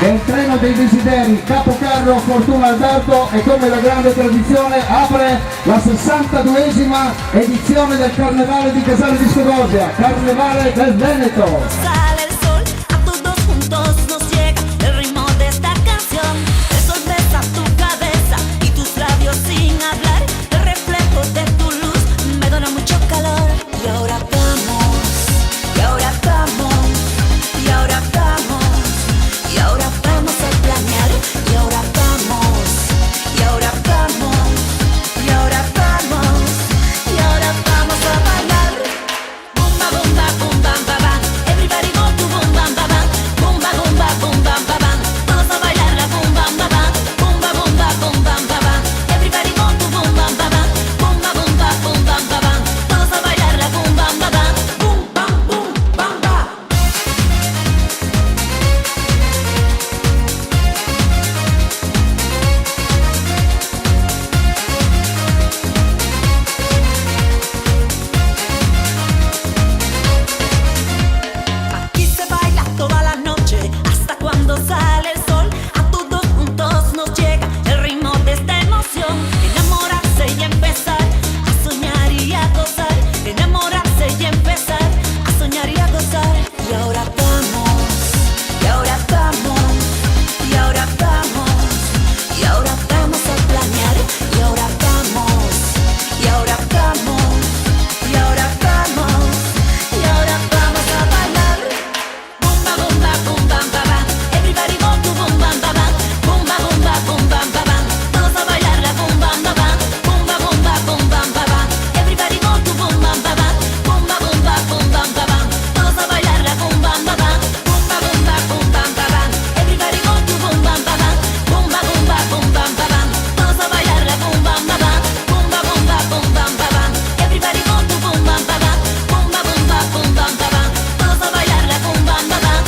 del treno dei desideri Capocarro Fortuna Alberto e come la grande tradizione apre la 62esima edizione del Carnevale di Casale di Segovia, Carnevale del Veneto. Sale el sol, a todos juntos nos llega el ritmo de esta canción. El sol besa tu cabeza y tus labios sin hablar. El reflejo de tu luz me dona mucho calor. Y ahora vamos, y ahora vamos, y ahora vamos, y ahora vamos a planear. Y ahora vamos, y ahora vamos, y ahora vamos, y ahora vamos a bailar. Boom ba boom ba boom bam ba bam. Everybody go to boom bam ba bam. Boom ba boom ba boom bam ba bam. Vamos a bailar la boom bam ba bam. Boom ba boom ba boom bam ba bam. Everybody go to boom bam ba bam. Boom ba boom ba boom bam ba bam. Vamos a bailar la boom bam ba bam. Boom bam boom bam ba. Aquí se baila toda la noche hasta cuando sale el sol. A todos juntos nos llega el ritmo de esta emoción. Enamorarse y empezar a soñar y a gozar. Enamorarse y empezar a soñar y a gozar. Y ahora vamos, y ahora vamos, y ahora vamos, y ahora vamos a planear. Y ahora vamos, y ahora vamos, y ahora vamos, y ahora vamos a bailar. Boom ba boom ba boom bam ba bam. Everybody go to boom bam ba bam. Boom ba boom ba boom bam ba bam. Vamos a bailar la boom bam ba bam. Boom ba boom ba boom bam ba bam. Everybody go to boom bam ba bam. Boom ba boom ba boom bam ba bam. Vamos a bailar la boom bam ba bam. Boom ba boom ba boom bam ba bam. Everybody go to boom bam ba bam. Boom ba boom ba boom bam ba bam. Vamos a bailar la boom bam ba bam. Boom ba boom ba boom bam ba bam. Everybody go to boom bam ba bam. Boom ba boom ba boom bam ba bam. Vamos a bailar la boom bam ba bam.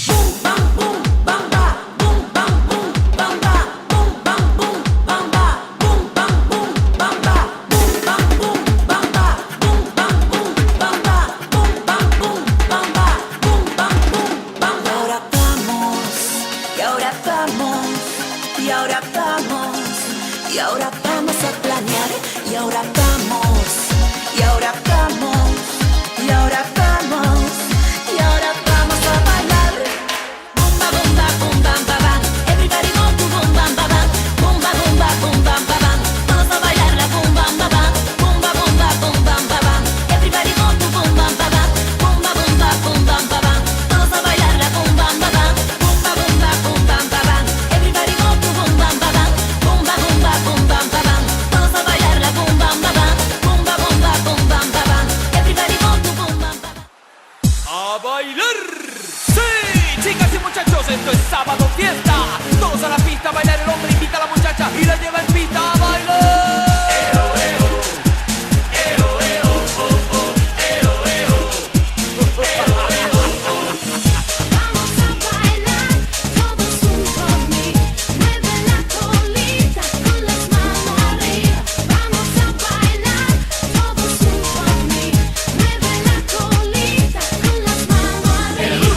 Boom bam boom bam ba. Boom bam boom bam ba. Boom bam boom bam ba. Boom bam boom bam ba. Boom bam boom bam ba. Boom bam boom bam ba. Boom bam boom bam ba. Boom bam boom bam ba. Y ahora vamos, y ahora vamos, y ahora vamos a planear. Y ahora vamos, y ahora vamos, y ahora vamos, y ahora vamos a bailar. Boom ba boom ba boom bam ba bam. Everybody go to boom bam ba bam. Boom ba boom ba boom bam ba bam. Vamos a bailar la boom bam ba bam. Boom ba boom ba boom bam ba bam. Everybody go to boom bam ba bam. Boom ba boom ba boom bam ba bam. Vamos a bailar la boom bam ba bam. Boom ba boom ba boom bam ba bam. Everybody go to boom bam ba bam. Boom ba boom ba boom bam ba bam. Vamos a bailar la boom bam ba bam. Boom ba boom ba boom bam ba bam. Everybody go to boom bam ba bam. ¡A bailar! ¡Sí! Chicas y muchachos, esto es sábado fiesta. Todos a la pista a bailar, el hombre invita a la muchacha y la lleva en pista a bailar. Vamos a bailar todos juntos, mueve la colita con las manos arriba. Vamos a bailar todos juntos, mueve la colita con las manos arriba.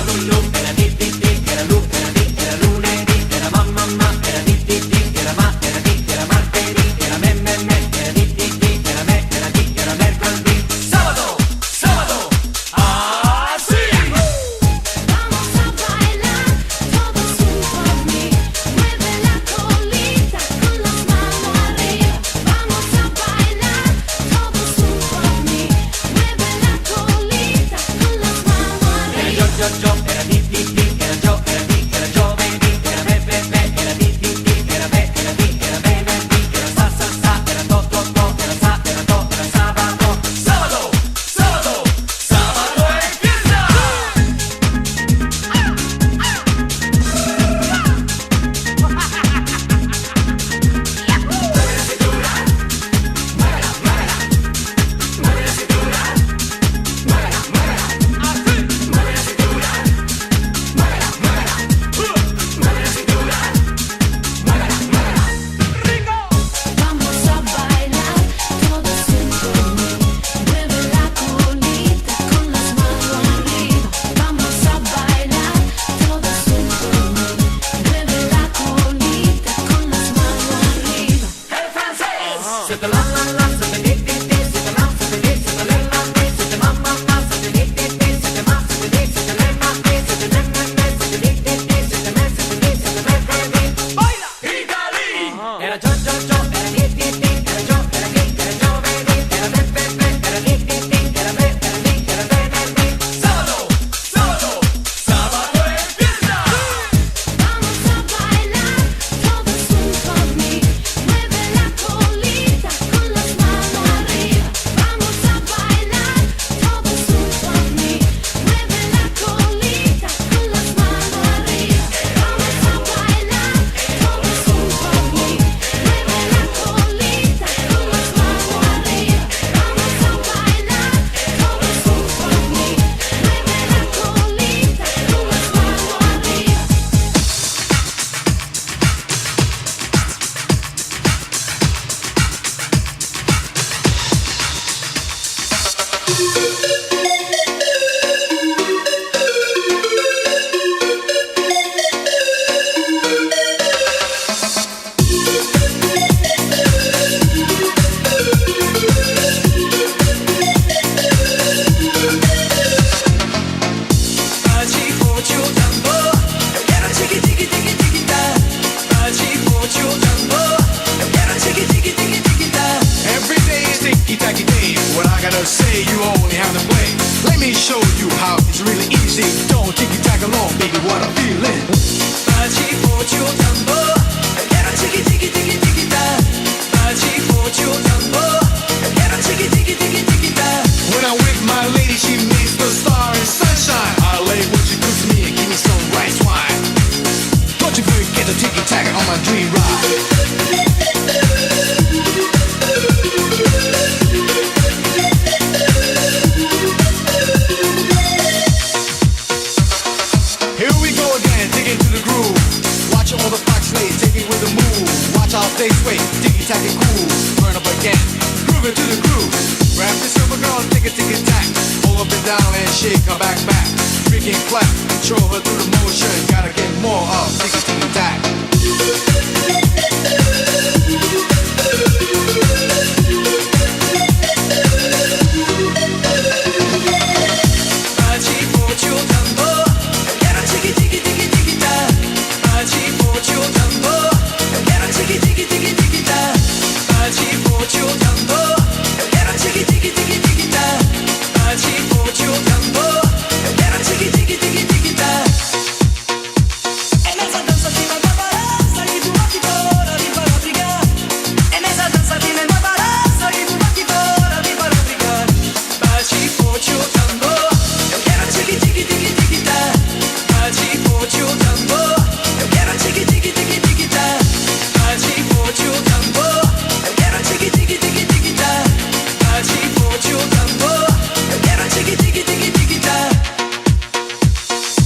Every day is ticky-tacky day. What I gotta say, you only have to play. Let me show you how it's really easy. Don't ticky-tack along, baby, what I'm feeling. When I'm with my lady, she makes the star and sunshine. I lay what she cooks me and give me some rice wine. Don't you forget to ticky-tack on my dream ride. Here we go again, digging to the groove. Watching all the fox slaves, taking with the move. Watch our face sway, ticky-tack and cool. Turn up again, grooving to the groove. Grab the silver girl, ticky-tack. Pull up and down and shake her back. Freak and clap, show her through the motion. Gotta get more of ticky-tack.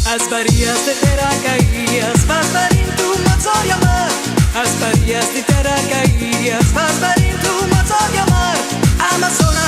Asparías de Teracaías, vas parin tu motor yamar. Asparías de Teracaías, vas parin tu motor yamar. Amazonas